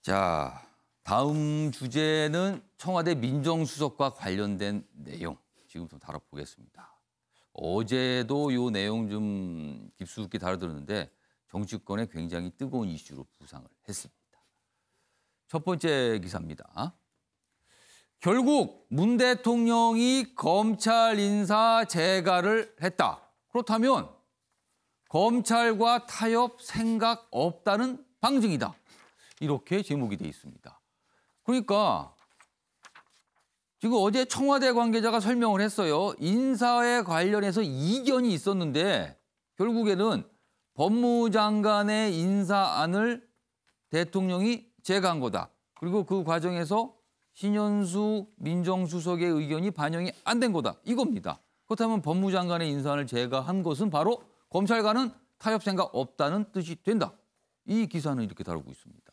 자, 다음 주제는 청와대 민정수석과 관련된 내용 지금 좀 다뤄보겠습니다. 어제도 이 내용 좀 깊숙이 다뤄들었는데 정치권에 굉장히 뜨거운 이슈로 부상을 했습니다. 첫 번째 기사입니다. 결국 문 대통령이 검찰 인사 재가를 했다. 그렇다면 검찰과 타협 생각 없다는 방증이다. 이렇게 제목이 돼 있습니다. 그러니까 지금 어제 청와대 관계자가 설명을 했어요. 인사에 관련해서 이견이 있었는데 결국에는 법무장관의 인사안을 대통령이 재가한 거다. 그리고 그 과정에서 신현수 민정수석의 의견이 반영이 안 된 거다. 이겁니다. 그렇다면 법무장관의 인사안을 재가한 것은 바로 검찰과는 타협 생각 없다는 뜻이 된다. 이 기사는 이렇게 다루고 있습니다.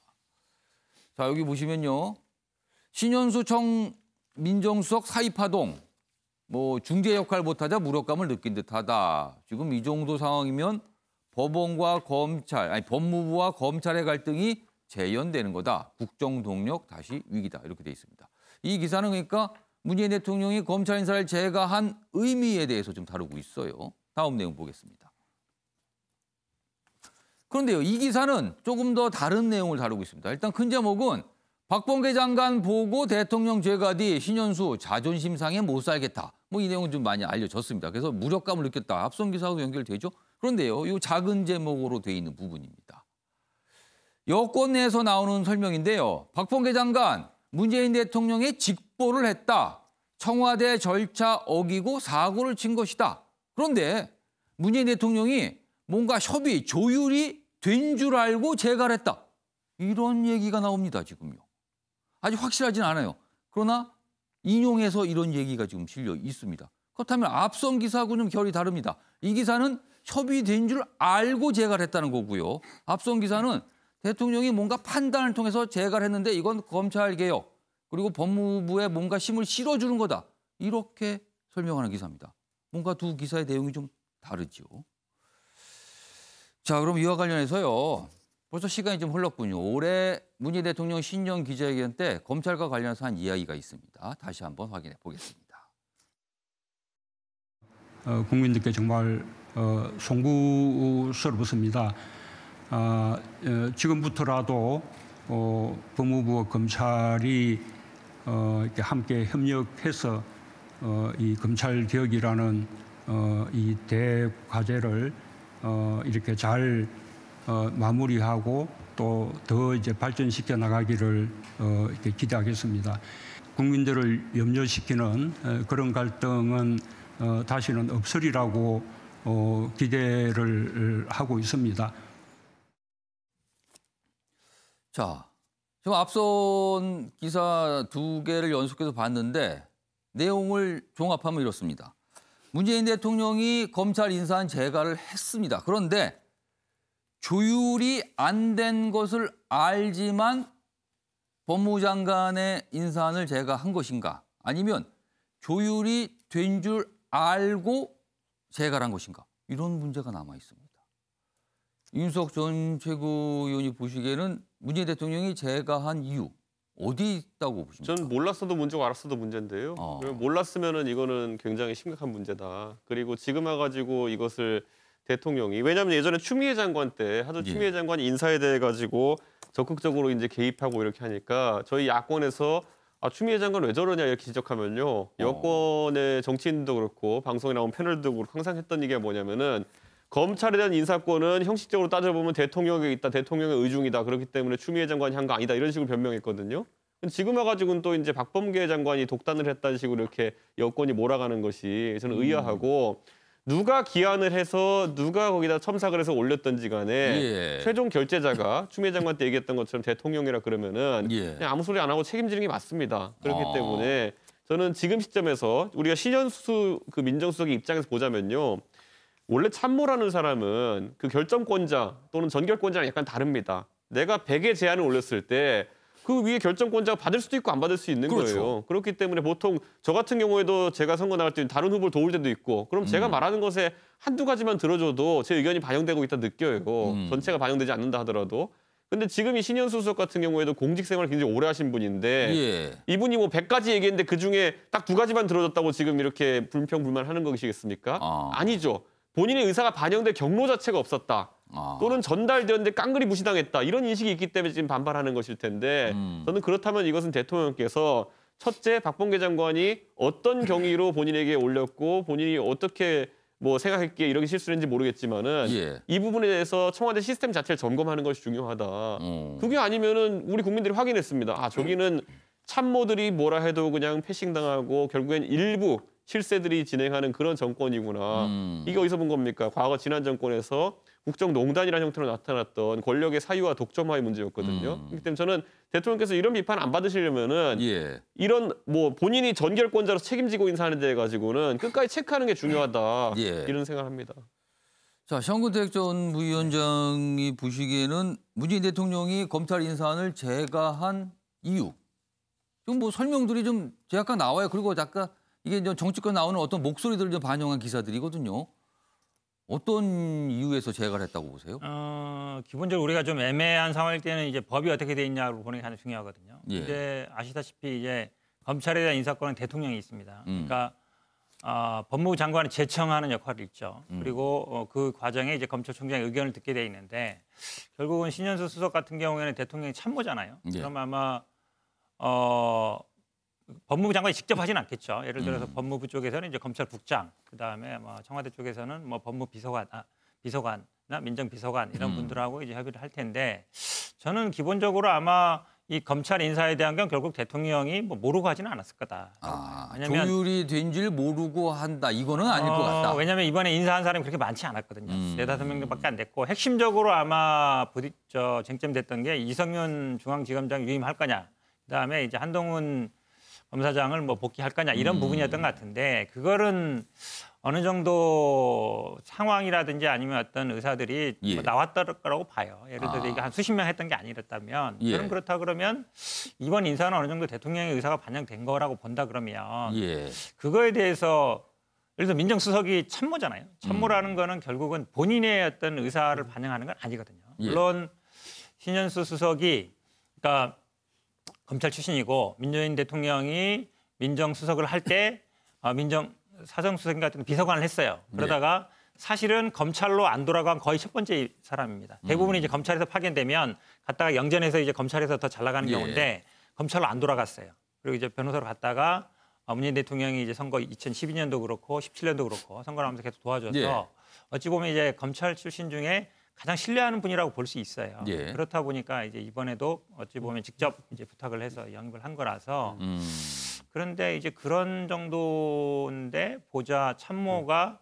자, 여기 보시면요. 신현수 민정수석 사입파동, 중재 역할 못하자 무력감을 느낀 듯하다. 지금 이 정도 상황이면 법원과 검찰, 법무부와 검찰의 갈등이 재연되는 거다. 국정 동력 다시 위기다. 이렇게 돼 있습니다. 이 기사는 그러니까 문재인 대통령이 검찰 인사를 재가한 의미에 대해서 좀 다루고 있어요. 다음 내용 보겠습니다. 그런데요, 이 기사는 조금 더 다른 내용을 다루고 있습니다. 일단 큰 제목은 박범계 장관 보고 대통령 재가 뒤 신현수 자존심 상해 못 살겠다. 이 내용은 좀 많이 알려졌습니다. 그래서 무력감을 느꼈다. 앞선 기사하고 연결되죠. 그런데요, 이 작은 제목으로 돼 있는 부분입니다. 여권 내에서 나오는 설명인데요. 박범계 장관, 문재인 대통령의 직보를 했다. 청와대 절차 어기고 사고를 친 것이다. 그런데 문재인 대통령이 뭔가 협의, 조율이 된 줄 알고 재가를 했다. 이런 얘기가 나옵니다, 지금요. 아직 확실하진 않아요. 그러나 인용해서 이런 얘기가 지금 실려 있습니다. 그렇다면 앞선 기사하고는 결이 다릅니다. 이 기사는 협의된 줄 알고 재가를 했다는 거고요. 앞선 기사는 대통령이 뭔가 판단을 통해서 재가를 했는데 이건 검찰개혁, 그리고 법무부에 뭔가 힘을 실어주는 거다. 이렇게 설명하는 기사입니다. 뭔가 두 기사의 내용이 좀 다르죠. 자, 그럼 이와 관련해서요. 벌써 시간이 좀 흘렀군요. 올해 문재인 대통령 신년 기자회견 때 검찰과 관련해서 한 이야기가 있습니다. 다시 한번 확인해 보겠습니다. 국민들께 정말 송구스럽습니다. 지금부터라도 법무부와 검찰이 이렇게 함께 협력해서 이 검찰 개혁이라는 이 대과제를 이렇게 잘 마무리하고 또 더 이제 발전시켜 나가기를 이렇게 기대하겠습니다. 국민들을 염려시키는 그런 갈등은 다시는 없으리라고 기대를 하고 있습니다. 자, 지금 앞선 기사 두 개를 연속해서 봤는데 내용을 종합하면 이렇습니다. 문재인 대통령이 검찰 인사안 재가를 했습니다. 그런데 조율이 안 된 것을 알지만 법무장관의 인사안을 재가한 것인가? 아니면 조율이 된 줄 알고 재가를 한 것인가? 이런 문제가 남아 있습니다. 윤석 전 최고위원이 보시기에는 문재인 대통령이 재가한 이유 어디 있다고 보십니까? 저는 몰랐어도 문제고 알았어도 문제인데요. 몰랐으면은 이거는 굉장히 심각한 문제다. 그리고 지금 와가지고 이것을 대통령이, 왜냐하면 예전에 추미애 장관 때 하도 추미애 장관이 인사에 대해 가지고 적극적으로 이제 개입하고 이렇게 하니까 저희 야권에서 추미애 장관 왜 저러냐 이렇게 지적하면요. 여권의 정치인도 그렇고 방송에 나온 패널도 그렇고 항상 했던 얘기가 뭐냐면은 검찰에 대한 인사권은 형식적으로 따져보면 대통령에게 있다. 대통령의 의중이다. 그렇기 때문에 추미애 장관이 한 거 아니다. 이런 식으로 변명했거든요. 지금 와가지고는 또 이제 박범계 장관이 독단을 했다는 식으로 이렇게 여권이 몰아가는 것이 저는 의아하고, 누가 기한을 해서 누가 거기다 첨삭을 해서 올렸던지 간에 최종 결재자가 추미애 장관 때 얘기했던 것처럼 대통령이라 그러면은 그냥 아무 소리 안 하고 책임지는 게 맞습니다. 그렇기 때문에 저는 지금 시점에서 우리가 신현수 그 민정수석의 입장에서 보자면요. 원래 참모라는 사람은 그 결정권자 또는 전결권자랑 약간 다릅니다. 내가 100의 제안을 올렸을 때 그 위에 결정권자가 받을 수도 있고 안 받을 수 있는 거예요. 그렇기 때문에 보통 저 같은 경우에도 제가 선거 나갈 때 다른 후보를 도울 때도 있고, 그럼 제가 말하는 것에 한두 가지만 들어줘도 제 의견이 반영되고 있다 느껴요. 전체가 반영되지 않는다 하더라도. 근데 지금 이 신현수 수석 같은 경우에도 공직 생활을 굉장히 오래 하신 분인데 예. 이분이 뭐 100가지 얘기했는데 그중에 딱 2가지만 들어줬다고 지금 이렇게 불평불만하는 것이겠습니까? 아니죠. 본인의 의사가 반영될 경로 자체가 없었다. 또는 전달되었는데 깡그리 무시당했다. 이런 인식이 있기 때문에 지금 반발하는 것일 텐데 저는 그렇다면 이것은 대통령께서 첫째 박범계 장관이 어떤 경위로 본인에게 올렸고 본인이 어떻게 뭐 생각했기에 이렇게 실수를 했는지 모르겠지만은 예. 이 부분에 대해서 청와대 시스템 자체를 점검하는 것이 중요하다. 그게 아니면은 우리 국민들이 확인했습니다. 아 저기는 참모들이 뭐라 해도 그냥 패싱당하고 결국엔 일부 실세들이 진행하는 그런 정권이구나. 이게 어디서 본 겁니까? 과거 지난 정권에서 국정농단이라는 형태로 나타났던 권력의 사유와 독점화의 문제였거든요. 그렇기 때문에 저는 대통령께서 이런 비판 안 받으시려면은 예. 이런 뭐 본인이 전결권자로서 책임지고 있는 사안에 대해 가지고는 끝까지 체크하는 게 중요하다. 예. 이런 생각을 합니다. 자, 정근택 전 부위원장이 보시기에는 문재인 대통령이 검찰 인사안을 제거한 이유. 좀 뭐 설명들이 좀 약간 나와요. 그리고 약간 이게 이제 정치권 나오는 어떤 목소리들을 좀 반영한 기사들이거든요. 어떤 이유에서 제거를 했다고 보세요? 기본적으로 우리가 좀 애매한 상황일 때는 이제 법이 어떻게 돼 있냐고 보는 게 가장 중요하거든요. 예. 이제 아시다시피 이제 검찰에 대한 인사권은 대통령이 있습니다. 그러니까 법무부 장관을 제청하는 역할이 있죠. 그리고 그 과정에 이제 검찰총장의 의견을 듣게 돼 있는데 결국은 신현수 수석 같은 경우에는 대통령이 참모잖아요. 예. 그럼 아마 법무부 장관이 직접 하진 않겠죠. 예를 들어서 법무부 쪽에서는 이제 검찰국장, 그다음에 뭐 청와대 쪽에서는 뭐 법무비서관, 비서관이나 민정비서관 이런 분들하고 이제 협의를 할 텐데 저는 기본적으로 아마 이 검찰 인사에 대한 건 결국 대통령이 뭐 모르고 하지는 않았을 거다. 왜냐면 조율이 된 줄 모르고 한다. 이거는 아닐 것 같다. 왜냐하면 이번에 인사한 사람이 그렇게 많지 않았거든요. 4~5명밖에 안 됐고 핵심적으로 아마 쟁점됐던 게 이성윤 중앙지검장 유임할 거냐. 그다음에 이제 한동훈 검사장을 뭐 복귀할 거냐 이런 부분이었던 것 같은데 그거는 어느 정도 상황이라든지 아니면 어떤 의사들이 예. 뭐 나왔을 거라고 봐요. 예를 들어서 이게 한 수십 명 했던 게 아니랬다면 예. 저는 그렇다 그러면 이번 인사는 어느 정도 대통령의 의사가 반영된 거라고 본다 그러면 예. 그거에 대해서 예를 들어서 민정수석이 참모잖아요. 참모라는 거는 결국은 본인의 어떤 의사를 반영하는 건 아니거든요. 예. 물론 신현수 수석이 그러니까 검찰 출신이고 민주인 대통령이 민정수석을 할 때 사정수석 같은 비서관을 했어요. 그러다가 사실은 검찰로 안 돌아간 거의 첫 번째 사람입니다. 대부분 이제 검찰에서 파견되면 갔다가 영전에서 이제 검찰에서 더 잘 나가는 예. 경우인데 검찰로 안 돌아갔어요. 그리고 이제 변호사로 갔다가 문재인 대통령이 이제 선거 2012년도 그렇고 17년도 그렇고 선거를 하면서 계속 도와줘서 예. 어찌 보면 이제 검찰 출신 중에 가장 신뢰하는 분이라고 볼 수 있어요. 예. 그렇다 보니까 이제 이번에도 어찌 보면 직접 이제 부탁을 해서 영입을 한 거라서 그런데 이제 그런 정도인데 보좌 참모가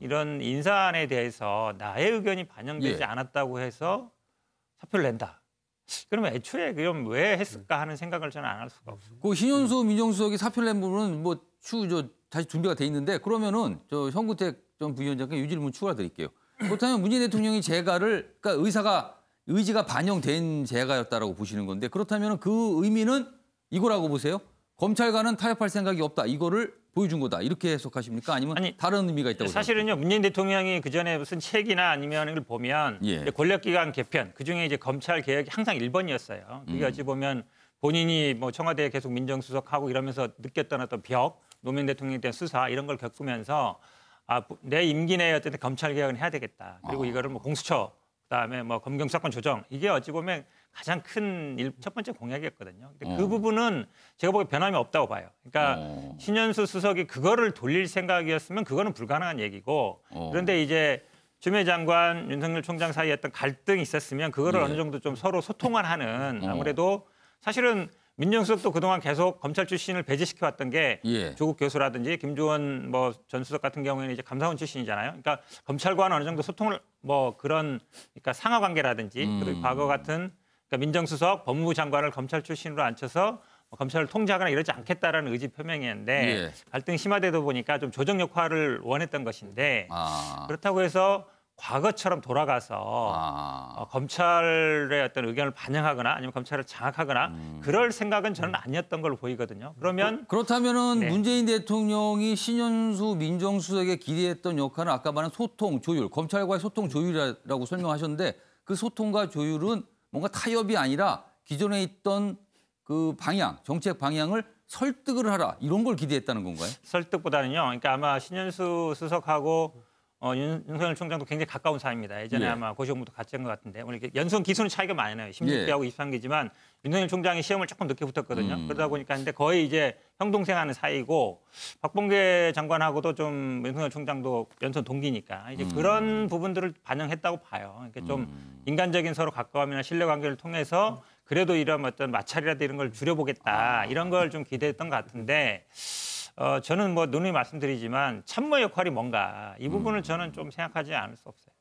이런 인사안에 대해서 나의 의견이 반영되지 예. 않았다고 해서 사표를 낸다. 그러면 애초에 그럼 왜 했을까 하는 생각을 저는 안 할 수가 없어요. 그 신현수 민정수석이 사표를 낸 부분은 뭐 다시 준비가 돼 있는데 그러면은 저 정근택 전 부위원장께 유질문 추가 드릴게요. 그렇다면 문재인 대통령이 재가를 그러니까 의지가 반영된 재가였다라고 보시는 건데 그렇다면 그 의미는 이거라고 보세요? 검찰과는 타협할 생각이 없다. 이거를 보여준 거다. 이렇게 해석하십니까? 아니면 다른 의미가 있다고 사실은요. 문재인 대통령이 그전에 무슨 책이나 아니면 이걸 보면 예. 이제 권력기관 개편 그중에 이제 검찰 개혁이 항상 1번이었어요. 그게 어찌 보면 본인이 뭐 청와대에 계속 민정수석하고 이러면서 느꼈던 어떤 벽, 노무현 대통령에 대한 수사 이런 걸 겪으면서 내 임기 내에 어쨌든 검찰 개혁은 해야 되겠다. 그리고 이거를 뭐 공수처, 그다음에 뭐 검경 수사권 조정 이게 어찌 보면 가장 큰 첫 번째 공약이었거든요. 근데 그 부분은 제가 보기에 변함이 없다고 봐요. 그러니까 신현수 수석이 그거를 돌릴 생각이었으면 그거는 불가능한 얘기고 그런데 이제 추미애 장관, 윤석열 총장 사이에 어떤 갈등이 있었으면 그거를 예. 어느 정도 좀 서로 소통을 하는 아무래도 사실은 민정수석도 그동안 계속 검찰 출신을 배제시켜 왔던 게 예. 조국 교수라든지 김주원 뭐 전 수석 같은 경우에는 이제 감사원 출신이잖아요. 그러니까 검찰과는 어느 정도 소통을 뭐 그런 그러니까 상하 관계라든지 그리고 과거 같은 그러니까 민정수석, 법무부 장관을 검찰 출신으로 앉혀서 검찰을 통제하거나 이러지 않겠다라는 의지 표명이었는데 예. 갈등이 심화되다 보니까 좀 조정 역할을 원했던 것인데 그렇다고 해서 과거처럼 돌아가서 검찰의 어떤 의견을 반영하거나 아니면 검찰을 장악하거나 그럴 생각은 저는 아니었던 걸로 보이거든요. 그러면 그렇다면은 네. 문재인 대통령이 신현수 민정수석에 기대했던 역할은 아까 말한 소통, 조율, 검찰과의 소통 조율이라고 설명하셨는데 그 소통과 조율은 뭔가 타협이 아니라 기존에 있던 그 방향, 정책 방향을 설득을 하라 이런 걸 기대했다는 건가요? 설득보다는요. 그러니까 아마 신현수 수석하고 윤석열 총장도 굉장히 가까운 사이입니다. 예전에 예. 아마 고시공부도 같이 한 것 같은데 오늘 이렇게 연수원 기수는 차이가 많이 나요. 16개하고 23개지만 윤석열 총장이 시험을 조금 늦게 붙었거든요. 그러다 보니까 근데 거의 이제 형 동생 하는 사이고 박범계 장관하고도 좀 윤석열 총장도 연수원 동기니까 이제 그런 부분들을 반영했다고 봐요. 그러니까 좀 인간적인 서로 가까움이나 신뢰관계를 통해서 그래도 이런 어떤 마찰이라도 이런 걸 줄여보겠다 이런 걸 좀 기대했던 것 같은데. 저는 뭐 누누이 말씀드리지만 참모 역할이 뭔가 이 부분을 저는 좀 생각하지 않을 수 없어요.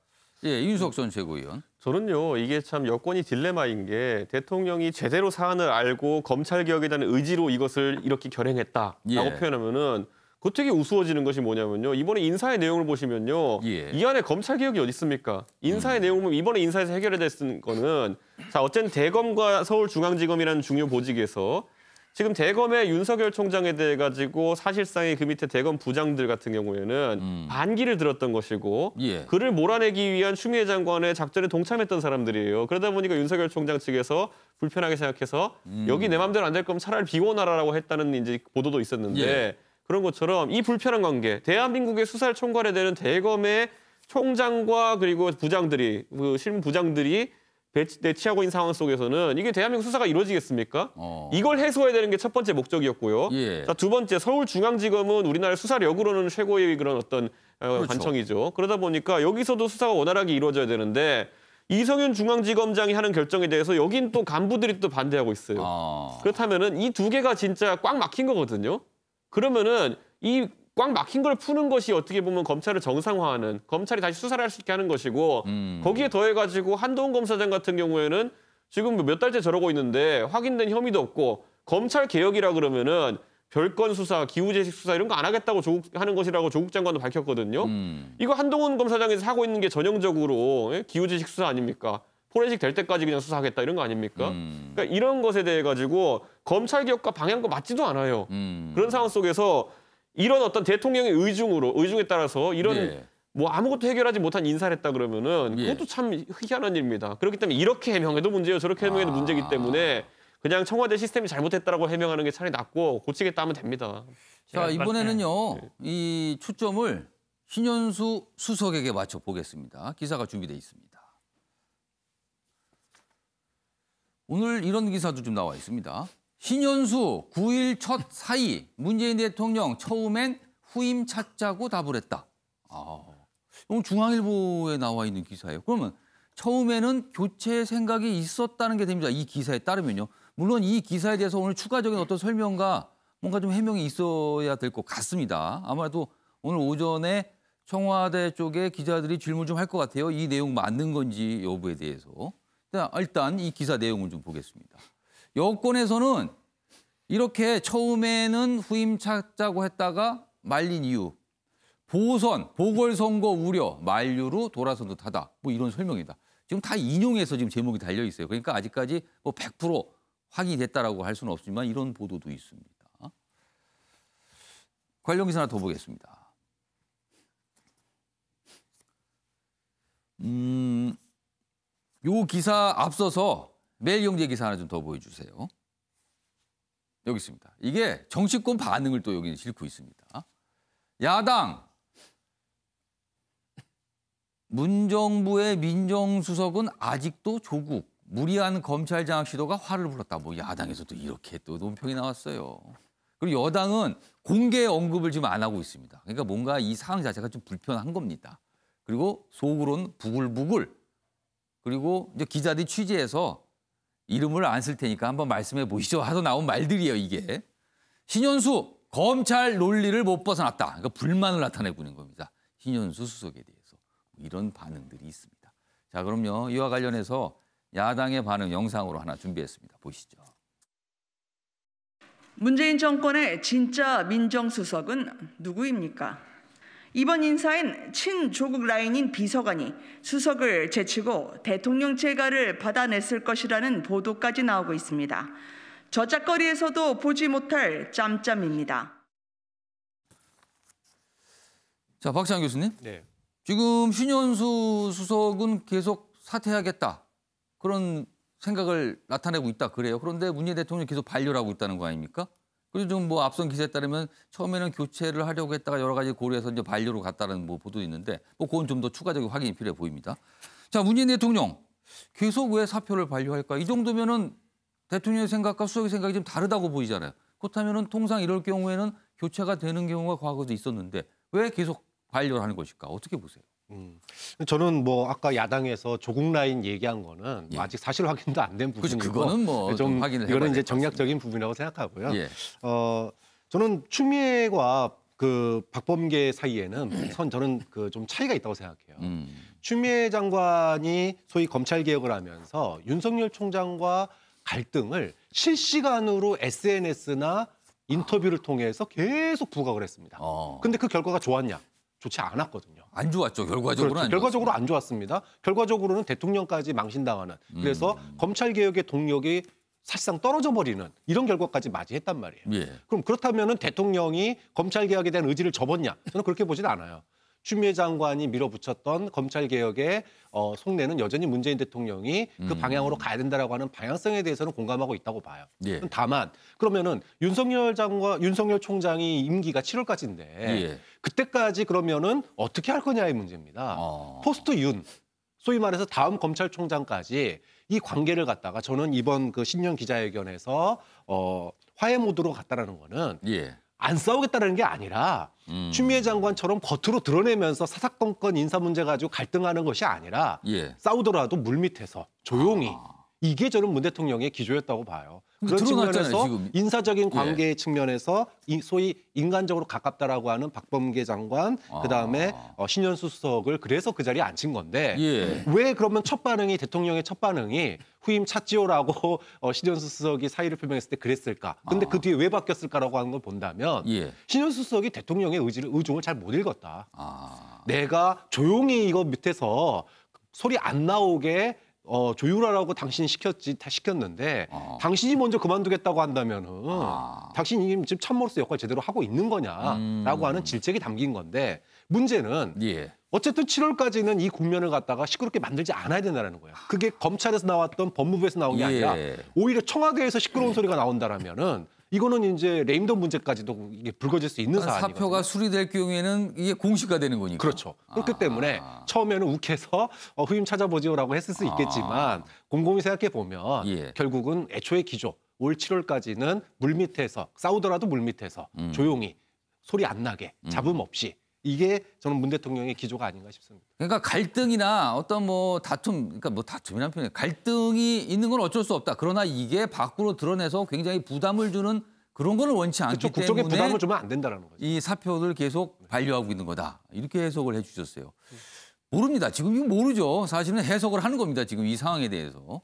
예, 이준석 전 최고위원. 저는요, 이게 참 여권이 딜레마인 게 대통령이 제대로 사안을 알고 검찰개혁에 대한 의지로 이것을 이렇게 결행했다라고 예. 표현하면은 그거 되게 우스워지는 것이 뭐냐면요. 이번에 인사의 내용을 보시면요. 예. 이 안에 검찰개혁이 어디 있습니까? 인사의 내용을 보면 이번에 인사에서 해결됐던 거는 자, 어쨌든 대검과 서울중앙지검이라는 중요 보직에서 지금 대검의 윤석열 총장에 대해 가지고 사실상의 그 밑에 대검 부장들 같은 경우에는 반기를 들었던 것이고 예. 그를 몰아내기 위한 추미애 장관의 작전에 동참했던 사람들이에요. 그러다 보니까 윤석열 총장 측에서 불편하게 생각해서 여기 내 맘대로 안 될 거면 차라리 비워놔라라고 했다는 이제 보도도 있었는데 예. 그런 것처럼 이 불편한 관계, 대한민국의 수사를 총괄해야 되는 대검의 총장과 그리고 부장들이 그 실무 부장들이 배치하고 있는 상황 속에서는 이게 대한민국 수사가 이루어지겠습니까? 이걸 해소해야 되는 게 첫 번째 목적이었고요. 예. 자, 두 번째 서울중앙지검은 우리나라 수사력으로는 최고의 그런 어떤 그렇죠. 관청이죠. 그러다 보니까 여기서도 수사가 원활하게 이루어져야 되는데 이성윤 중앙지검장이 하는 결정에 대해서 여긴 또 간부들이 또 반대하고 있어요. 그렇다면은 이 두 개가 진짜 꽉 막힌 거거든요. 그러면은 이 꽉 막힌 걸 푸는 것이 어떻게 보면 검찰을 정상화하는, 검찰이 다시 수사를 할 수 있게 하는 것이고 거기에 더해가지고 한동훈 검사장 같은 경우에는 지금 몇 달째 저러고 있는데 확인된 혐의도 없고 검찰 개혁이라 그러면은 별건 수사, 기후재식 수사 이런 거 안 하겠다고 하는 것이라고 조국 장관도 밝혔거든요. 이거 한동훈 검사장에서 하고 있는 게 전형적으로 기후재식 수사 아닙니까? 포렌식 될 때까지 그냥 수사하겠다 이런 거 아닙니까? 그러니까 이런 것에 대해 가지고 검찰 개혁과 방향과 맞지도 않아요. 그런 상황 속에서 이런 어떤 대통령의 의중에 따라서 이런 예. 뭐 아무것도 해결하지 못한 인사를 했다 그러면은 그것도 참 희한한 일입니다. 그렇기 때문에 이렇게 해명해도 문제예요. 저렇게 해명해도 문제이기 때문에 그냥 청와대 시스템이 잘못했다라고 해명하는 게 차라리 낫고 고치겠다 하면 됩니다. 자, 이번에는요. 이 초점을 신현수 수석에게 맞춰 보겠습니다. 기사가 준비되어 있습니다. 오늘 이런 기사도 좀 나와 있습니다. 신현수 9일 첫 사의 문재인 대통령 처음엔 후임 찾자고 답을 했다. 이건 중앙일보에 나와 있는 기사예요. 그러면 처음에는 교체 생각이 있었다는 게 됩니다. 이 기사에 따르면요. 물론 이 기사에 대해서 오늘 추가적인 어떤 설명과 뭔가 좀 해명이 있어야 될 것 같습니다. 아마도 오늘 오전에 청와대 쪽에 기자들이 질문 좀 할 것 같아요. 이 내용 맞는 건지 여부에 대해서. 일단 이 기사 내용을 좀 보겠습니다. 여권에서는 이렇게 처음에는 후임 찾자고 했다가 말린 이유. 보선, 보궐선거 우려, 만류로 돌아선 듯하다. 뭐 이런 설명이다. 지금 다 인용해서 지금 제목이 달려 있어요. 그러니까 아직까지 뭐 100% 확인이 됐다라고 할 수는 없지만 이런 보도도 있습니다. 관련 기사 하나 더 보겠습니다. 요 기사 앞서서 매일경제 기사 하나 좀 더 보여주세요. 여기 있습니다. 이게 정치권 반응을 또 여기 싣고 있습니다. 야당 문정부의 민정수석은 아직도 조국, 무리한 검찰 장악 시도가 화를 불렀다. 뭐 야당에서도 이렇게 또 논평이 나왔어요. 그리고 여당은 공개 언급을 지금 안 하고 있습니다. 그러니까 뭔가 이 상황 자체가 좀 불편한 겁니다. 그리고 속으로는 부글부글. 그리고 이제 기자들이 취재해서 이름을 안 쓸 테니까 한번 말씀해 보시죠 하서 나온 말들이에요, 이게. 신현수 검찰 논리를 못 벗어났다. 그러니까 불만을 나타내고 있는 겁니다. 신현수 수석에 대해서. 이런 반응들이 있습니다. 자, 그럼요. 이와 관련해서 야당의 반응 영상으로 하나 준비했습니다. 보시죠. 문재인 정권의 진짜 민정수석은 누구입니까? 이번 인사엔 친조국 라인인 비서관이 수석을 제치고 대통령 재가를 받아냈을 것이라는 보도까지 나오고 있습니다. 저작거리에서도 보지 못할 짬짬입니다. 자, 박찬 교수님. 네. 지금 신현수 수석은 계속 사퇴하겠다. 그런 생각을 나타내고 있다 그래요. 그런데 문재인 대통령이 계속 반려를 하고 있다는 거 아닙니까? 그리고 좀 뭐 앞선 기사에 따르면 처음에는 교체를 하려고 했다가 여러 가지 고려해서 이제 반려로 갔다는 뭐 보도도 있는데 뭐 그건 좀 더 추가적인 확인이 필요해 보입니다. 자, 문재인 대통령 계속 왜 사표를 반려할까? 이 정도면은 대통령의 생각과 수석의 생각이 좀 다르다고 보이잖아요. 그렇다면은 통상 이럴 경우에는 교체가 되는 경우가 과거에도 있었는데 왜 계속 반려를 하는 것일까? 어떻게 보세요? 저는 뭐 아까 야당에서 조국 라인 얘기한 거는 예. 아직 사실 확인도 안 된 그렇죠. 부분이고 그거는 뭐 좀 확인을 해봐야 이거는 이제 될것 같습니다. 정략적인 부분이라고 생각하고요. 예. 저는 추미애와 그 박범계 사이에는 저는 그 좀 차이가 있다고 생각해요. 추미애 장관이 소위 검찰 개혁을 하면서 윤석열 총장과 갈등을 실시간으로 SNS나 인터뷰를 통해서 계속 부각을 했습니다. 근데 그 결과가 좋았냐? 좋지 않았거든요. 안 좋았죠. 결과적으로는 그렇죠. 안 결과적으로 안 좋았습니다. 결과적으로는 대통령까지 망신당하는. 그래서 검찰 개혁의 동력이 사실상 떨어져 버리는 이런 결과까지 맞이했단 말이에요. 예. 그럼 그렇다면은 대통령이 검찰 개혁에 대한 의지를 접었냐? 저는 그렇게 보진 않아요. 추미애 장관이 밀어붙였던 검찰 개혁의 속내는 여전히 문재인 대통령이 그 방향으로 가야 된다라고 하는 방향성에 대해서는 공감하고 있다고 봐요. 예. 다만 그러면은 윤석열 총장이 임기가 7월까지인데 예. 그때까지 그러면은 어떻게 할 거냐의 문제입니다. 포스트 윤, 소위 말해서 다음 검찰총장까지 이 관계를 갖다가 저는 이번 그 신년 기자회견에서 화해 모드로 갔다라는 거는 예. 안 싸우겠다는 게 아니라 추미애 장관처럼 겉으로 드러내면서 사사건건 인사 문제 가지고 갈등하는 것이 아니라 예. 싸우더라도 물밑에서 조용히 이게 저는 문 대통령의 기조였다고 봐요. 근데 그런 드러났잖아요, 측면에서 지금. 인사적인 관계 측면에서 소위 인간적으로 가깝다라고 하는 박범계 장관 그다음에 신현수 수석을 그래서 그 자리에 앉힌 건데 예. 왜 그러면 대통령의 첫 반응이 후임 찾지요라고 신현수 수석이 사의를 표명했을 때 그랬을까? 근데 그 뒤에 왜 바뀌었을까라고 하는 걸 본다면 예. 신현수 수석이 대통령의 의중을 잘 못 읽었다. 내가 조용히 이거 밑에서 소리 안 나오게 조율하라고 당신이 시켰는데 당신이 먼저 그만두겠다고 한다면은 당신이 지금 참모로서 역할 제대로 하고 있는 거냐라고 하는 질책이 담긴 건데 문제는 예. 어쨌든 7월까지는 이 국면을 갖다가 시끄럽게 만들지 않아야 된다는 거예요. 그게 검찰에서 나왔던 법무부에서 나온 게 아니라 오히려 청와대에서 시끄러운 소리가 나온다라면은 이거는 이제 레임덕 문제까지도 이게 불거질 수 있는 사안이거든요. 사표가 수리될 경우에는 이게 공시가 되는 거니까. 그렇죠. 그렇기 때문에 처음에는 욱해서 후임 찾아보지요라고 했을 수 있겠지만 곰곰이 생각해 보면 예. 결국은 애초의 기조 올 7월까지는 물밑에서 싸우더라도 물밑에서 조용히 소리 안 나게 잡음 없이 이게 저는 문 대통령의 기조가 아닌가 싶습니다. 그러니까 갈등이나 어떤 뭐 다툼, 그러니까 뭐 다툼이라는 표현이 갈등이 있는 건 어쩔 수 없다. 그러나 이게 밖으로 드러내서 굉장히 부담을 주는 그런 거는 원치 않기 그렇죠. 국정에 때문에 부담을 주면 안 된다는 거죠. 이 사표를 계속 반려하고 있는 거다. 이렇게 해석을 해 주셨어요. 모릅니다. 지금 이거 모르죠. 사실은 해석을 하는 겁니다. 지금 이 상황에 대해서.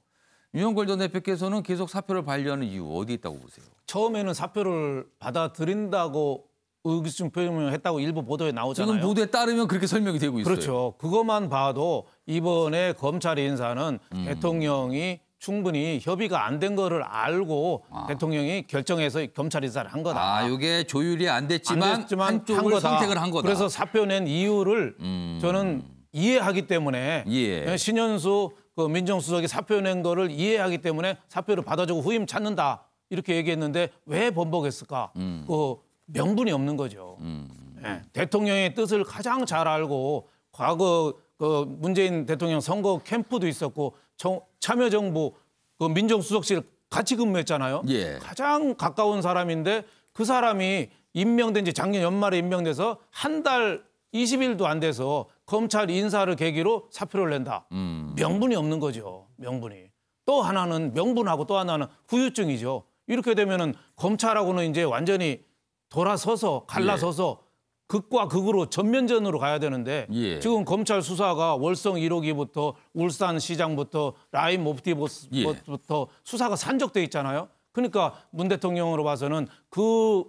윤영걸 전 대표께서는 계속 사표를 반려하는 이유 어디에 있다고 보세요? 처음에는 사표를 받아들인다고 의구심 표명을 했다고 일부 보도에 나오잖아요. 지금 보도에 따르면 그렇게 설명이 되고 있어요. 그렇죠. 그것만 봐도 이번에 검찰 인사는 대통령이 충분히 협의가 안 된 거를 알고 대통령이 결정해서 검찰 인사를 한 거다. 이게 조율이 안 됐지만 한쪽을 한 거다. 선택을 한 거다. 그래서 사표 낸 이유를 저는 이해하기 때문에 예. 신현수 그 민정수석이 사표 낸 거를 이해하기 때문에 사표를 받아주고 후임 찾는다 이렇게 얘기했는데 왜 번복했을까? 그 명분이 없는 거죠. 예. 대통령의 뜻을 가장 잘 알고 과거 그 문재인 대통령 선거 캠프도 있었고 참여정부 그 민정수석실 같이 근무했잖아요. 예. 가장 가까운 사람인데 그 사람이 임명된 지 작년 연말에 임명돼서 한 달 20일도 안 돼서 검찰 인사를 계기로 사표를 낸다. 명분이 없는 거죠. 명분이. 또 하나는 명분하고 또 하나는 후유증이죠. 이렇게 되면은 검찰하고는 이제 완전히 돌아서서 갈라서서 극과 극으로 전면전으로 가야 되는데 지금 검찰 수사가 월성 1호기부터 울산시장부터 라인 모티브부터 수사가 산적돼 있잖아요. 그러니까 문 대통령으로 봐서는 그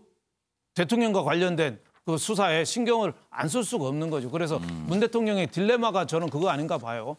대통령과 관련된 그 수사에 신경을 안 쓸 수가 없는 거죠. 그래서 문 대통령의 딜레마가 저는 그거 아닌가 봐요.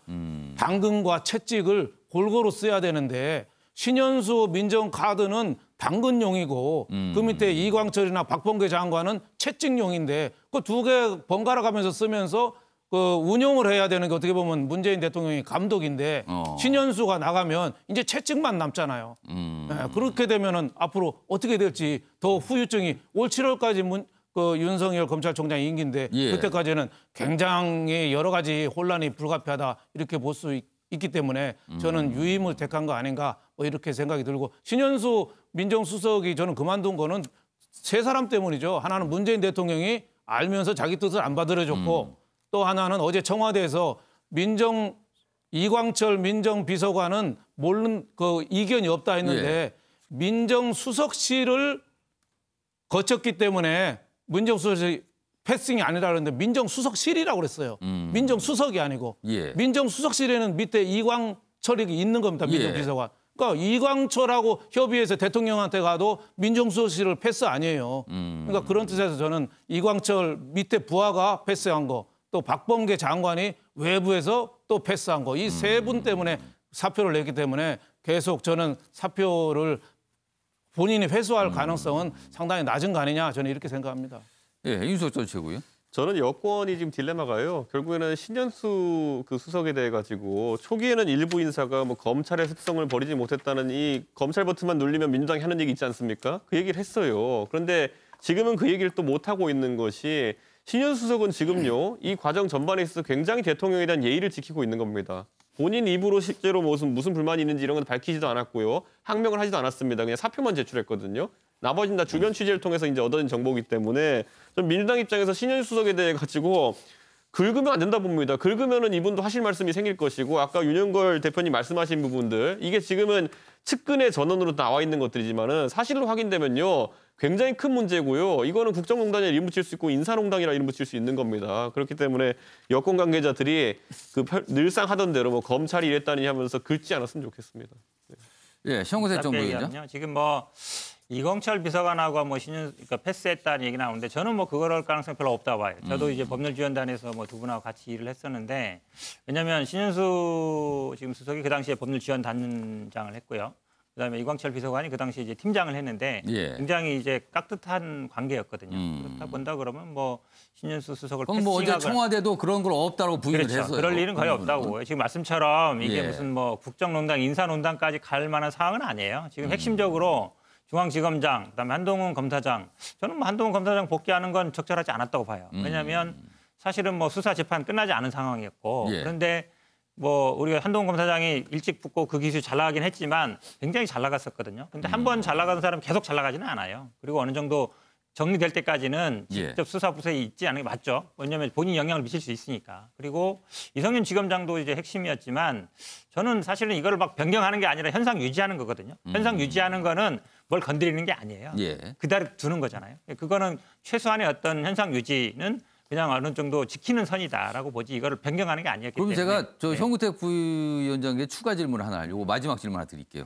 당근과 채찍을 골고루 써야 되는데 신현수 민정카드는 당근용이고 그 밑에 이광철이나 박범계 장관은 채찍용인데 그 두 개 번갈아 가면서 쓰면서 그 운용을 해야 되는 게 어떻게 보면 문재인 대통령이 감독인데 신현수가 나가면 이제 채찍만 남잖아요. 네, 그렇게 되면은 앞으로 어떻게 될지 더 후유증이 올 7월까지 그 윤석열 검찰총장 임기인데 예. 그때까지는 굉장히 여러 가지 혼란이 불가피하다 이렇게 볼 수 있기 때문에 저는 유임을 택한 거 아닌가 뭐 이렇게 생각이 들고 신현수 민정수석이 저는 그만둔 거는 세 사람 때문이죠. 하나는 문재인 대통령이 알면서 자기 뜻을 안 받들어줬고 또 하나는 어제 청와대에서 이광철 민정비서관은 모르는 그 이견이 없다 했는데 예. 민정수석실을 거쳤기 때문에 민정수석이 패싱이 아니라 그랬는데 민정수석실이라고 그랬어요. 민정수석이 아니고 예. 민정수석실에는 밑에 이광철이 있는 겁니다. 민정비서관. 예. 그러니까 이광철하고 협의해서 대통령한테 가도 민정수석실을 패스 아니에요. 그러니까 그런 뜻에서 저는 이광철 밑에 부하가 패스한 거, 또 박범계 장관이 외부에서 또 패스한 거, 이 세 분 때문에 사표를 냈기 때문에 계속 저는 사표를 본인이 회수할 가능성은 상당히 낮은 거 아니냐 저는 이렇게 생각합니다. 예, 윤석 전 최고요. 저는 여권이 지금 딜레마가요. 결국에는 신현수 그 수석에 대해 가지고 초기에는 일부 인사가 뭐 검찰의 습성을 버리지 못했다는 이 검찰 버튼만 눌리면 민주당이 하는 얘기 있지 않습니까? 그 얘기를 했어요. 그런데 지금은 그 얘기를 또 못 하고 있는 것이 신현수 수석은 지금요 이 과정 전반에 있어서 굉장히 대통령에 대한 예의를 지키고 있는 겁니다. 본인 입으로 실제로 무슨 불만이 있는지 이런 건 밝히지도 않았고요. 항명을 하지도 않았습니다. 그냥 사표만 제출했거든요. 나머지는 다 주변 취재를 통해서 이제 얻어진 정보이기 때문에 좀 민주당 입장에서 신현수 수석에 대해 가지고 긁으면 안 된다 봅니다. 긁으면은 이분도 하실 말씀이 생길 것이고 아까 윤영걸 대표님 말씀하신 부분들 이게 지금은 측근의 전원으로 나와 있는 것들이지만은 사실로 확인되면요 굉장히 큰 문제고요. 이거는 국정농단이라 이름 붙일 수 있고 인사농단이라 이름 붙일 수 있는 겁니다. 그렇기 때문에 여권 관계자들이 그 늘상 하던 대로 뭐 검찰이 이랬다니 하면서 긁지 않았으면 좋겠습니다. 네. 예, 신영세 정부위원장. 지금 뭐 이광철 비서관하고 뭐 그러니까 패스했다는 얘기 나오는데 저는 뭐 그럴 가능성 별로 없다고 봐요. 저도 이제 법률지원단에서 뭐 두 분하고 같이 일을 했었는데 왜냐하면 신현수 지금 수석이 그 당시에 법률지원단장을 했고요. 그다음에 이광철 비서관이 그 당시에 이제 팀장을 했는데 예. 굉장히 이제 깍듯한 관계였거든요. 그렇다 본다 그러면 뭐 신현수 수석을 그럼 뭐 어제 패싱하거나 청와대도 그런 걸 없다고 부인을 그렇죠. 했어요. 그럴 일은 거의 없다고. 지금 말씀처럼 이게 예. 무슨 뭐 국정농단, 인사농단까지 갈 만한 상황은 아니에요. 지금 핵심적으로 중앙지검장, 그다음에 한동훈 검사장. 저는 뭐 한동훈 검사장 복귀하는 건 적절하지 않았다고 봐요. 왜냐하면 사실은 뭐 수사 재판 끝나지 않은 상황이었고 예. 그런데 뭐 우리가 한동훈 검사장이 일찍 붙고 그 기수 잘 나가긴 했지만 굉장히 잘 나갔었거든요. 근데 한 번 잘 나가는 사람 계속 잘 나가지는 않아요. 그리고 어느 정도 정리될 때까지는 직접 수사부서에 있지 않은 게 맞죠. 왜냐하면 본인이 영향을 미칠 수 있으니까. 그리고 이성윤 지검장도 이제 핵심이었지만 저는 사실은 이거를 막 변경하는 게 아니라 현상 유지하는 거거든요. 현상 유지하는 거는 뭘 건드리는 게 아니에요. 예. 그대로 두는 거잖아요. 그거는 최소한의 어떤 현상 유지는 그냥 어느 정도 지키는 선이다라고 보지 이거를 변경하는 게 아니었기 그럼 때문에. 제가 저 현구택 부위원장께 추가 질문 하나 하려고 마지막 질문 하나 드릴게요.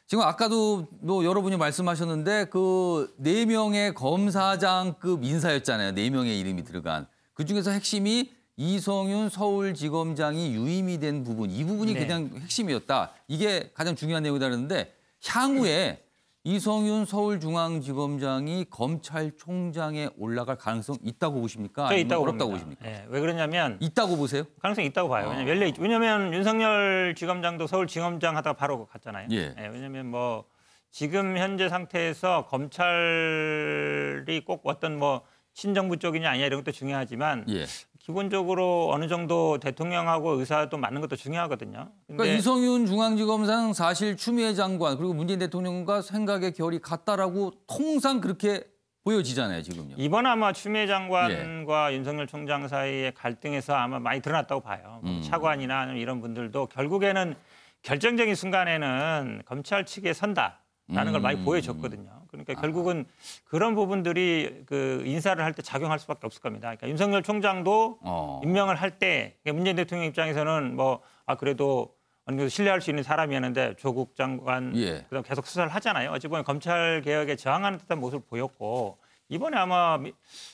지금 아까도 뭐 여러분이 말씀하셨는데 그 4명의 검사장급 인사였잖아요. 4명의 이름이 들어간. 그중에서 핵심이 이성윤 서울지검장이 유임이 된 부분. 이 부분이 네. 그냥 핵심이었다. 이게 가장 중요한 내용이다 그러는데 향후에 이성윤 서울중앙지검장이 검찰총장에 올라갈 가능성 있다고 보십니까? 저 있다고 어렵다고 봅니다. 보십니까? 예, 왜 그러냐면 있다고 보세요? 가능성이 있다고 봐요. 왜냐면 윤석열 지검장도 서울지검장 하다가 바로 갔잖아요. 예. 왜냐면 뭐 지금 현재 상태에서 검찰이 꼭 어떤 뭐 친정부 쪽이냐 아니냐 이런 것도 중요하지만 예. 기본적으로 어느 정도 대통령하고 의사도 맞는 것도 중요하거든요. 그러니까 근데 이성윤 중앙지검장 사실 추미애 장관 그리고 문재인 대통령과 생각의 결이 같다라고 통상 그렇게 보여지잖아요, 지금요. 이번 아마 추미애 장관과 윤석열 총장 사이의 갈등에서 아마 많이 드러났다고 봐요. 뭐 차관이나 이런 분들도 결국에는 결정적인 순간에는 검찰 측에 선다라는 걸 많이 보여줬거든요. 그러니까 결국은 그런 부분들이 그 인사를 할 때 작용할 수밖에 없을 겁니다. 그러니까 윤석열 총장도 임명을 할 때 문재인 대통령 입장에서는 뭐 그래도 어느 정도 신뢰할 수 있는 사람이었는데 조국 장관 그다음 계속 수사를 하잖아요. 어찌 보면 검찰 개혁에 저항하는 듯한 모습을 보였고 이번에 아마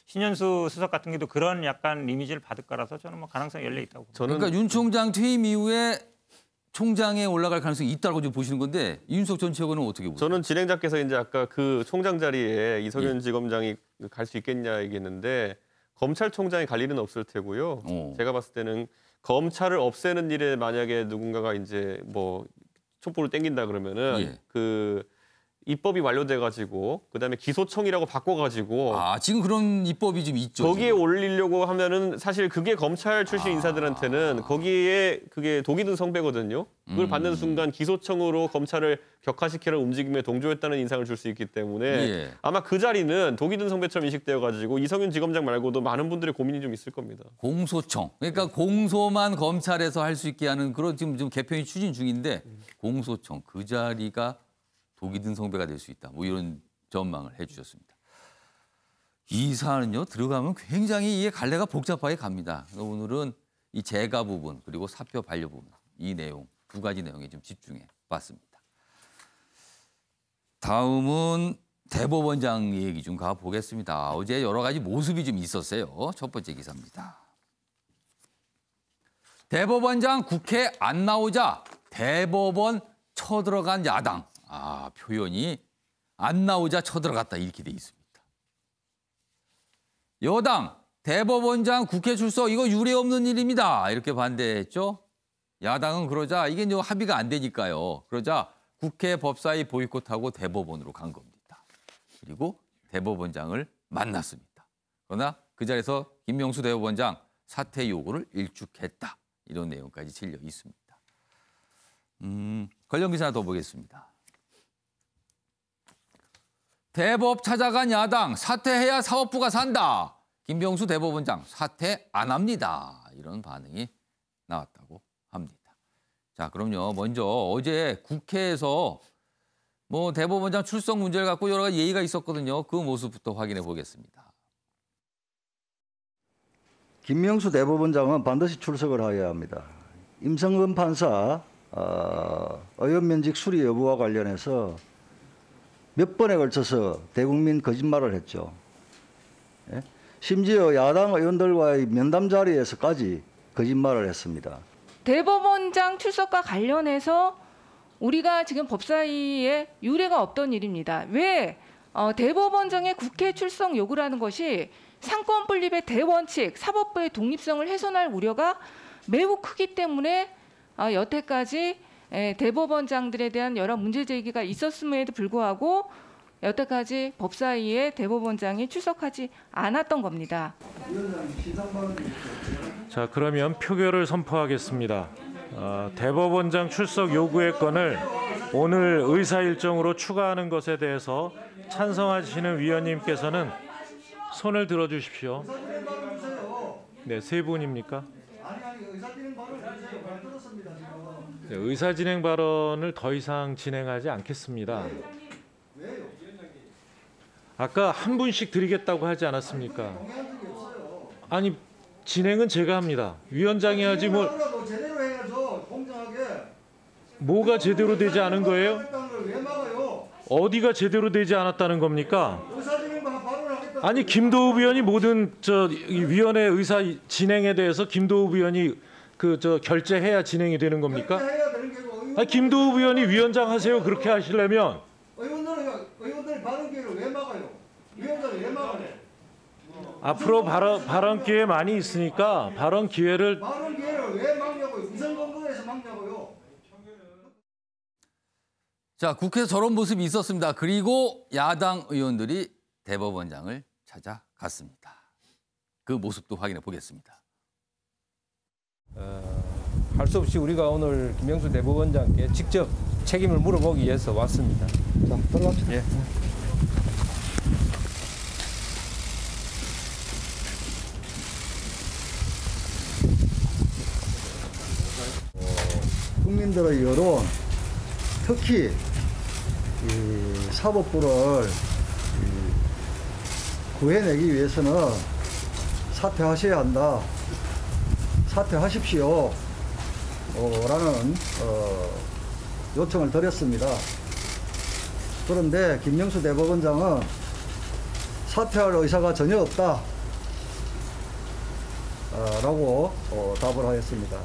신현수 수석 같은 경우도 그런 약간 이미지를 받을 거라서 저는 뭐 가능성이 열려 있다고 봅니다. 그러니까 윤 총장 퇴임 이후에 총장에 올라갈 가능성이 있다고 지금 보시는 건데 이윤석 전 최고는 어떻게 보세요? 저는 진행자께서 이제 아까 그 총장 자리에 이성윤 지검장이 갈 수 있겠냐 얘기했는데 검찰총장이 갈 일은 없을 테고요. 제가 봤을 때는 검찰을 없애는 일에 만약에 누군가가 이제 뭐 촛불을 땡긴다 그러면은 예. 그 입법이 완료돼가지고 그다음에 기소청이라고 바꿔가지고 지금 그런 입법이 좀 있죠. 거기에 지금. 올리려고 하면은 사실 그게 검찰 출신 인사들한테는 거기에 그게 독이 든 성배거든요. 그걸 받는 순간 기소청으로 검찰을 격화시키는 움직임에 동조했다는 인상을 줄 수 있기 때문에 예. 아마 그 자리는 독이 든 성배처럼 인식되어가지고 이성윤 지검장 말고도 많은 분들의 고민이 좀 있을 겁니다. 공소청. 그러니까 공소만 검찰에서 할 수 있게 하는 그런 지금 좀 개편이 추진 중인데 공소청 그 자리가 독이 든 성배가 될 수 있다. 뭐 이런 전망을 해주셨습니다. 이 사안은요 들어가면 굉장히 이게 갈래가 복잡하게 갑니다. 오늘은 이 재가 부분 그리고 사표 반려 부분 이 내용 두 가지 내용에 좀 집중해 봤습니다. 다음은 대법원장 얘기 좀 가보겠습니다. 어제 여러 가지 모습이 좀 있었어요. 첫 번째 기사입니다. 대법원장 국회 안 나오자 대법원 쳐들어간 야당. 표현이 안 나오자 쳐들어갔다 이렇게 돼 있습니다. 여당 대법원장 국회 출석 이거 유례 없는 일입니다. 이렇게 반대했죠. 야당은 그러자 이게 이제 합의가 안 되니까요. 그러자 국회 법사위 보이콧하고 대법원으로 간 겁니다. 그리고 대법원장을 만났습니다. 그러나 그 자리에서 김명수 대법원장 사퇴 요구를 일축했다. 이런 내용까지 실려 있습니다. 관련 기사 하나 더 보겠습니다. 대법 찾아간 야당 사퇴해야 사법부가 산다. 김병수 대법원장 사퇴 안 합니다. 이런 반응이 나왔다고 합니다. 자, 그럼요. 먼저 어제 국회에서 뭐 대법원장 출석 문제를 갖고 여러 가지 예의가 있었거든요. 그 모습부터 확인해 보겠습니다. 김명수 대법원장은 반드시 출석을 하여야 합니다. 임성근 판사 의원면직 수리 여부와 관련해서 몇 번에 걸쳐서 대국민 거짓말을 했죠. 예? 심지어 야당 의원들과의 면담 자리에서까지 거짓말을 했습니다. 대법원장 출석과 관련해서 우리가 지금 법사위에 유례가 없던 일입니다. 왜 대법원장의 국회 출석 요구라는 것이 상권 분립의 대원칙, 사법부의 독립성을 훼손할 우려가 매우 크기 때문에 여태까지 대법원장들에 대한 여러 문제 제기가 있었음에도 불구하고 여태까지 법사위에 대법원장이 출석하지 않았던 겁니다. 자, 그러면 표결을 선포하겠습니다. 대법원장 출석 요구의 건을 오늘 의사 일정으로 추가하는 것에 대해서 찬성하시는 위원님께서는 손을 들어주십시오. 네, 세 분입니까? 네, 의사진행 발언을 더 이상 진행하지 않겠습니다. 아까 한 분씩 드리겠다고 하지 않았습니까? 아니, 진행은 제가 합니다. 위원장이 하지 뭘. 뭐가 제대로 되지 않은 거예요? 어디가 제대로 되지 않았다는 겁니까? 아니, 김도읍 의원이 모든 이 위원회 의사 진행에 대해서 김도읍 의원이 결재해야 진행이 되는 겁니까? 아니, 김도읍 의원이 위원장 하세요. 그렇게 하시려면. 의원들 발언 기회를 왜 막아요? 위원장을 왜 막아요? 앞으로 발언 기회 많이 있으니까 발언 기회를 왜 막냐고요? 우선 검토해서 막냐고요? 자, 국회에서 저런 모습이 있었습니다. 그리고 야당 의원들이 대법원장을 찾아갔습니다. 그 모습도 확인해 보겠습니다. 할 수 없이 우리가 오늘 김명수 대법원장께 직접 책임을 물어보기 위해서 왔습니다. 자, 들어갑시다. 예. 국민들의 여론, 특히 이 사법부를 구해내기 위해서는 사퇴하셔야 한다. 사퇴하십시오. 라는 요청을 드렸습니다. 그런데 김명수 대법원장은 사퇴할 의사가 전혀 없다. 라고 답을 하였습니다.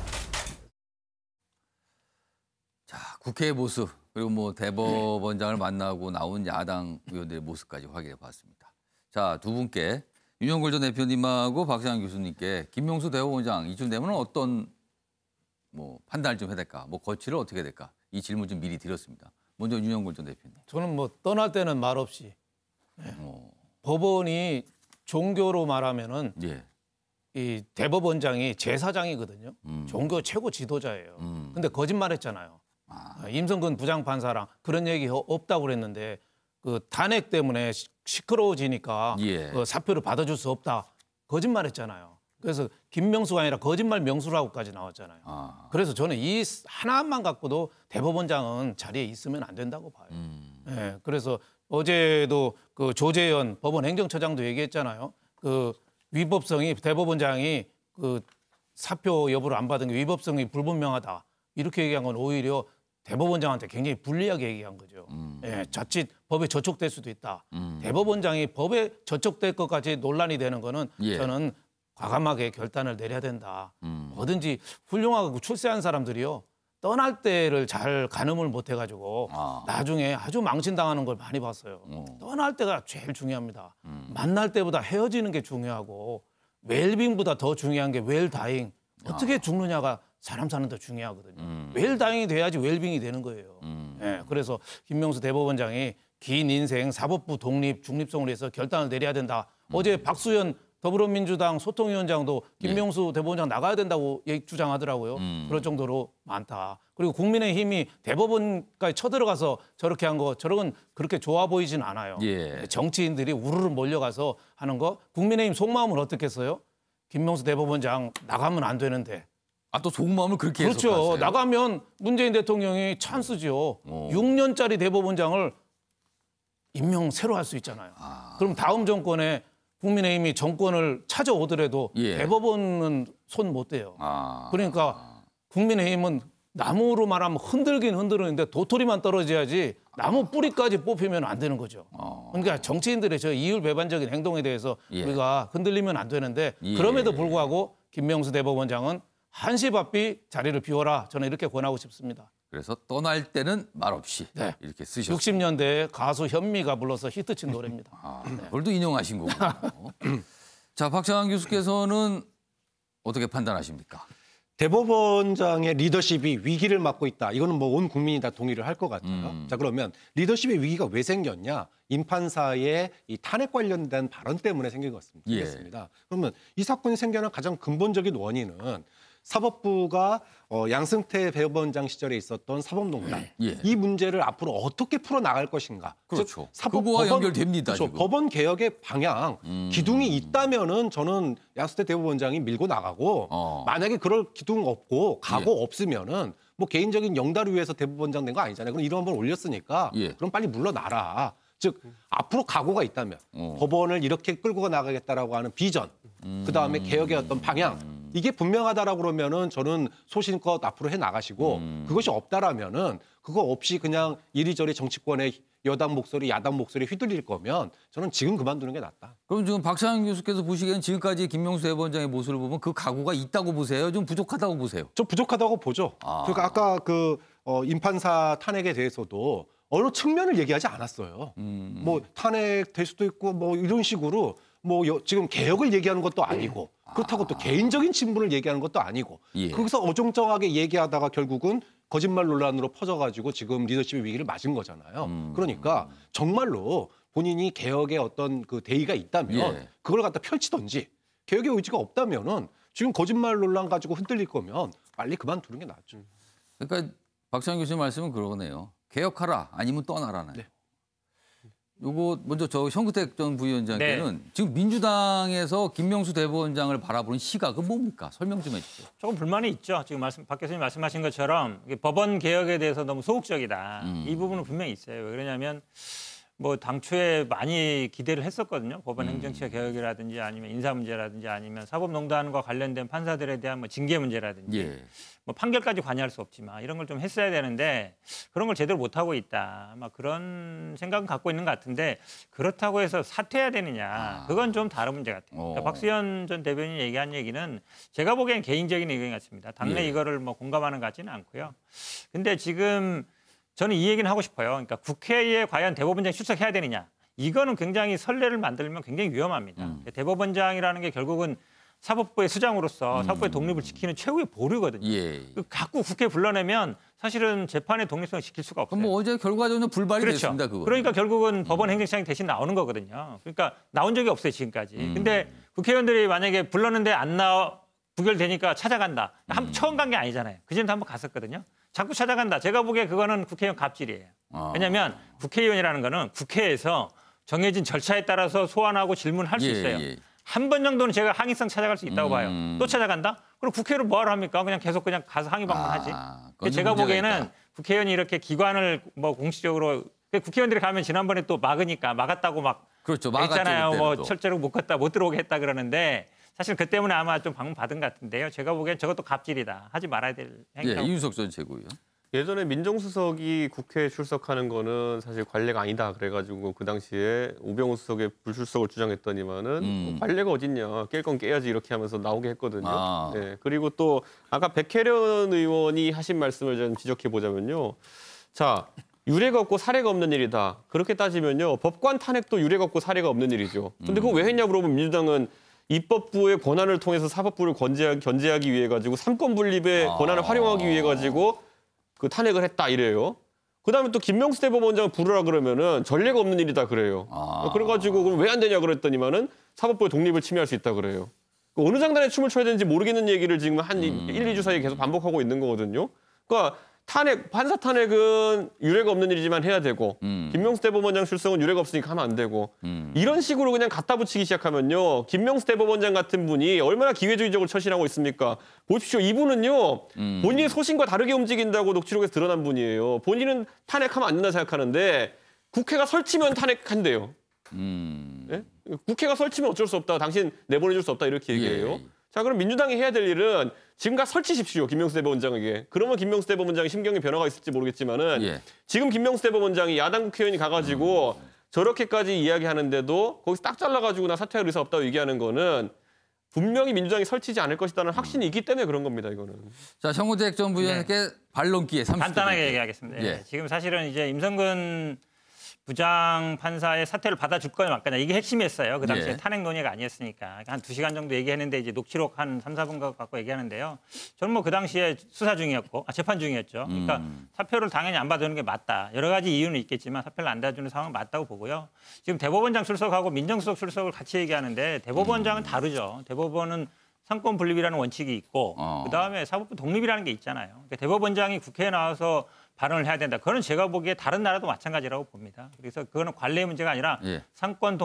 자, 국회의 모습 그리고 뭐 대법원장을 만나고 나온 야당 의원들의 모습까지 확인해 봤습니다. 자, 두 분께 윤영걸 전 대표님하고 박상현 교수님께 김명수 대법원장 이쯤 되면 어떤 뭐 판단을 좀 해야 될까? 뭐 거취를 어떻게 해야 될까? 이 질문 좀 미리 드렸습니다. 먼저 윤영걸 전 대표님. 저는 뭐 떠날 때는 말없이 법원이 종교로 말하면은 예. 이 대법원장이 제사장이거든요. 종교 최고 지도자예요. 근데 거짓말했잖아요. 임성근 부장판사랑 그런 얘기 없다고 그랬는데 그 탄핵 때문에 시끄러워지니까 예. 그 사표를 받아줄 수 없다. 거짓말했잖아요. 그래서 김명수가 아니라 거짓말 명수라고까지 나왔잖아요. 그래서 저는 이 하나만 갖고도 대법원장은 자리에 있으면 안 된다고 봐요. 예, 그래서 어제도 그 조재현 법원 행정처장도 얘기했잖아요. 그 위법성이 대법원장이 그 사표 여부를 안 받은 게 위법성이 불분명하다. 이렇게 얘기한 건 오히려 대법원장한테 굉장히 불리하게 얘기한 거죠. 예, 자칫 법에 저촉될 수도 있다. 대법원장이 법에 저촉될 것까지 논란이 되는 거는 예. 저는 과감하게 결단을 내려야 된다. 뭐든지 훌륭하고 출세한 사람들이요. 떠날 때를 잘 가늠을 못 해가지고 나중에 아주 망신당하는 걸 많이 봤어요. 떠날 때가 제일 중요합니다. 만날 때보다 헤어지는 게 중요하고 웰빙보다 더 중요한 게 웰다잉. 어떻게 죽느냐가 사람 사는 데 중요하거든요. 웰다잉이 돼야지 웰빙이 되는 거예요. 예, 그래서 김명수 대법원장이 긴 인생 사법부 독립, 중립성을 위해서 결단을 내려야 된다. 어제 박수현 더불어민주당 소통위원장도 김명수 대법원장 나가야 된다고 주장하더라고요. 그럴 정도로 많다. 그리고 국민의힘이 대법원까지 쳐들어가서 저렇게 한 거 저런 그렇게 좋아 보이진 않아요. 예. 정치인들이 우르르 몰려가서 하는 거 국민의힘 속마음을 어떻게 했어요? 김명수 대법원장 나가면 안 되는데. 또 속마음을 그렇게 그렇죠. 해석하세요? 나가면 문재인 대통령이 찬스죠. 6년짜리 대법원장을 임명 새로 할 수 있잖아요. 그럼 다음 정권에 국민의힘이 정권을 찾아오더라도 예. 대법원은 손 못 대요. 그러니까 국민의힘은 나무로 말하면 흔들긴 흔들었는데 도토리만 떨어져야지 나무 뿌리까지 뽑히면 안 되는 거죠. 그러니까 정치인들의 저 이율배반적인 행동에 대해서 예. 우리가 흔들리면 안 되는데 예. 그럼에도 불구하고 김명수 대법원장은 한시바삐 자리를 비워라. 저는 이렇게 권하고 싶습니다. 그래서 떠날 때는 말없이 네. 이렇게 쓰셨어요. 60년대에 가수 현미가 불러서 히트친 노래입니다. 그걸 또 인용하신 거군요. 자, 박상현 교수께서는 어떻게 판단하십니까? 대법원장의 리더십이 위기를 맞고 있다. 이거는 뭐 온 국민이 다 동의를 할 것 같아요. 자, 그러면 리더십의 위기가 왜 생겼냐? 임 판사의 이 탄핵 관련된 발언 때문에 생긴 것 같습니다. 그러면 이 사건이 생겨난 가장 근본적인 원인은 사법부가 양승태 대법원장 시절에 있었던 사법농단 이 문제를 앞으로 어떻게 풀어나갈 것인가. 그렇죠. 그거와 연결됩니다. 그렇죠. 법원 개혁의 방향, 기둥이 있다면은 저는 양승태 대법원장이 밀고 나가고 만약에 그럴 기둥 없고 각오 없으면은 뭐 개인적인 영달을 위해서 대법원장 된 거 아니잖아요. 그럼 이런 번 올렸으니까 그럼 빨리 물러나라. 즉 앞으로 각오가 있다면 법원을 이렇게 끌고 나가겠다라고 하는 비전, 그다음에 개혁의 어떤 방향 이게 분명하다라고 그러면은 저는 소신껏 앞으로 해 나가시고 그것이 없다라면은 그거 없이 그냥 이리저리 정치권의 여당 목소리, 야당 목소리 휘둘릴 거면 저는 지금 그만두는 게 낫다. 그럼 지금 박상현 교수께서 보시기에는 지금까지 김명수 대법원장의 모습을 보면 그 각오가 있다고 보세요? 좀 부족하다고 보세요? 좀 부족하다고 보죠. 그러니까 아까 그 임 판사 탄핵에 대해서도 어느 측면을 얘기하지 않았어요. 뭐 탄핵 될 수도 있고 뭐 이런 식으로 뭐 지금 개혁을 얘기하는 것도 아니고 그렇다고 또 개인적인 친분을 얘기하는 것도 아니고 거기서 어정쩡하게 얘기하다가 결국은 거짓말 논란으로 퍼져가지고 지금 리더십의 위기를 맞은 거잖아요. 그러니까 정말로 본인이 개혁의 어떤 그 대의가 있다면 그걸 갖다 펼치든지 개혁의 의지가 없다면은 지금 거짓말 논란 가지고 흔들릴 거면 빨리 그만두는 게 낫죠. 그러니까 박상현 교수님 말씀은 그러네요. 개혁하라 아니면 떠나라는. 요거 먼저 저 현근택 전 부위원장께는 지금 민주당에서 김명수 대법원장을 바라보는 시각은 뭡니까? 설명 좀 해주세요. 조금 불만이 있죠. 지금 박 교수님 말씀하신 것처럼 법원 개혁에 대해서 너무 소극적이다. 이 부분은 분명히 있어요. 왜 그러냐면 뭐 당초에 많이 기대를 했었거든요. 법원 행정처 개혁이라든지 아니면 인사 문제라든지 아니면 사법농단과 관련된 판사들에 대한 뭐 징계 문제라든지 뭐 판결까지 관여할 수 없지만 이런 걸 좀 했어야 되는데 그런 걸 제대로 못 하고 있다. 막 그런 생각은 갖고 있는 것 같은데 그렇다고 해서 사퇴해야 되느냐? 그건 좀 다른 문제 같아요. 그러니까 박수현 전 대변인이 얘기한 얘기는 제가 보기엔 개인적인 의견 같습니다. 당내 이거를 뭐 공감하는 것 같지는 않고요. 근데 지금 저는 이 얘기는 하고 싶어요. 그러니까 국회에 과연 대법원장이 출석해야 되느냐. 이거는 굉장히 선례를 만들면 굉장히 위험합니다. 대법원장이라는 게 결국은 사법부의 수장으로서 사법부의 독립을 지키는 최후의 보루거든요. 예. 자꾸 국회 불러내면 사실은 재판의 독립성을 지킬 수가 없어요. 그럼 뭐 어제 결과적으로 불발이 그렇죠. 됐습니다. 그거. 그러니까 결국은 법원 행정처장이 대신 나오는 거거든요. 그러니까 나온 적이 없어요 지금까지. 근데 국회의원들이 만약에 불렀는데 안 나와 부결되니까 찾아간다. 처음 간 게 아니잖아요. 그전에도 한번 갔었거든요. 자꾸 찾아간다. 제가 보기에 그거는 국회의원 갑질이에요. 왜냐하면 국회의원이라는 거는 국회에서 정해진 절차에 따라서 소환하고 질문할 수 있어요. 예. 한 번 정도는 제가 항의성 찾아갈 수 있다고 봐요. 또 찾아간다? 그럼 국회를 뭐하러 합니까? 그냥 계속 그냥 가서 항의 방문하지. 제가 보기에는 있다. 국회의원이 이렇게 기관을 뭐 공식적으로 국회의원들이 가면 지난번에 또 막았다고 막 그렇죠. 했잖아요. 뭐 또. 철저로 못 들어오게 했다 그러는데 사실 그 때문에 아마 좀 방문 받은 것 같은데요. 제가 보기엔 저것도 갑질이다. 하지 말아야 될 행위라고. 이준석 전 최고위원. 예전에 민정수석이 국회에 출석하는 거는 사실 관례가 아니다. 그래가지고 그 당시에 우병우 수석의 불출석을 주장했더니만은 관례가 어딨냐. 깰 건 깨야지 이렇게 하면서 나오게 했거든요. 네. 그리고 또 아까 백혜련 의원이 하신 말씀을 좀 지적해 보자면요. 자, 유례가 없고 사례가 없는 일이다. 그렇게 따지면요. 법관 탄핵도 유례가 없고 사례가 없는 일이죠. 근데 그거 왜 했냐 물어보면 민주당은 입법부의 권한을 통해서 사법부를 견제하기 위해 가지고 삼권 분립의 권한을 활용하기 위해 가지고 그 탄핵을 했다 이래요. 그다음에 또 김명수 대법원장을 부르라 그러면은 전례가 없는 일이다 그래요. 그래가지고 그럼 왜 안 되냐 그랬더니만은 사법부의 독립을 침해할 수 있다 그래요. 어느 장단에 춤을 춰야 되는지 모르겠는 얘기를 지금 한 1, 2주 사이에 계속 반복하고 있는 거거든요. 그러니까 판사 탄핵은 유례가 없는 일이지만 해야 되고 김명수 대법원장 출석은 유례가 없으니까 하면 안 되고 이런 식으로 그냥 갖다 붙이기 시작하면요. 김명수 대법원장 같은 분이 얼마나 기회주의적으로 처신하고 있습니까? 보십시오. 이분은요. 본인의 소신과 다르게 움직인다고 녹취록에서 드러난 분이에요. 본인은 탄핵하면 안 된다 생각하는데 국회가 설치면 탄핵한대요. 네? 국회가 설치면 어쩔 수 없다. 당신 내보내줄 수 없다. 이렇게 얘기해요. 자, 그럼 민주당이 해야 될 일은 지금 가 설치십시오. 김명수 대법원장에게. 그러면 김명수 대법원장이 심경의 변화가 있을지 모르겠지만은 지금 김명수 대법원장이 야당 국회의원이 가가지고 저렇게까지 이야기하는데도 거기서 딱 잘라가지고 나 사퇴할 의사 없다고 얘기하는 거는 분명히 민주당이 설치지 않을 것이라는 확신이 있기 때문에 그런 겁니다. 이거는. 자, 정우택 행정부위원께 반론 기회 30초. 간단하게 얘기하겠습니다. 지금 사실은 이제 임성근 부장 판사의 사퇴를 받아줄 거냐 말 거냐 이게 핵심이었어요. 그 당시에 탄핵 논의가 아니었으니까 한 2시간 정도 얘기했는데 이제 녹취록 한 3, 4분 갖고 얘기하는데요. 저는 뭐 그 당시에 수사 중이었고 재판 중이었죠. 그러니까 사표를 당연히 안 받아주는 게 맞다. 여러 가지 이유는 있겠지만 사표를 안 받아주는 상황은 맞다고 보고요. 지금 대법원장 출석하고 민정수석 출석을 같이 얘기하는데 대법원장은 다르죠. 대법원은 상권 분립이라는 원칙이 있고 그다음에 사법부 독립이라는 게 있잖아요. 그러니까 대법원장이 국회에 나와서 발언을 해야 된다. 그건 제가 보기에 다른 나라도 마찬가지라고 봅니다. 그래서 그거는 관례의 문제가 아니라 상권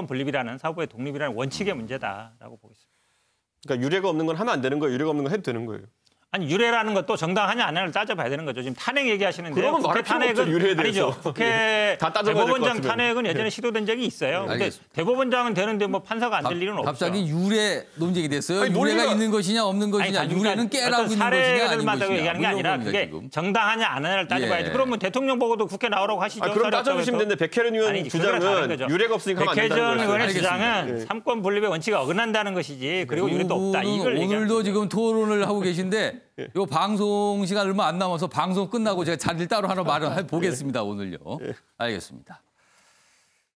분립이라는 사법부의 독립이라는 원칙의 문제다라고 보고 있습니다. 그러니까 유례가 없는 건 하면 안 되는 거예요. 유례가 없는 건 해도 되는 거예요. 아니 유례라는 것도 정당하냐 안 하냐를 따져봐야 되는 거죠. 지금 탄핵 얘기하시는데 그러면 국회 탄핵은 유례에 대해서. 아니죠. 국회 다 따져봐야 될것 대법원장 같으면. 탄핵은 예전에 시도된 적이 있어요. 근데 대법원장은 되는데 뭐 판사가 안 될 일은 없죠. 갑자기 유례 논쟁이 됐어요. 아니, 유례가 있는 것이냐 없는 것이냐. 유례는 깨라고 있는 것이냐 아닌 것이냐. 얘기하는 게 아니라 그게 지금. 정당하냐 안 하냐를 따져봐야지. 그러면 대통령 보고도 국회 나오라고 하시죠. 그럼 따져주시면 되는데 백혜련 의원 주장은 유례가 없으니까 하면 안 된다는 백혜련 거예요. 의원의 주장은 삼권 분립의 원칙이 어긋난다는 것이지. 그리고 유례도 없다. 이걸 오늘도 지금 토론을 하고 계신데 요 방송 시간 얼마 안 남아서 방송 끝나고 제가 자리를 따로 하나 마련해 보겠습니다. 오늘요. 알겠습니다.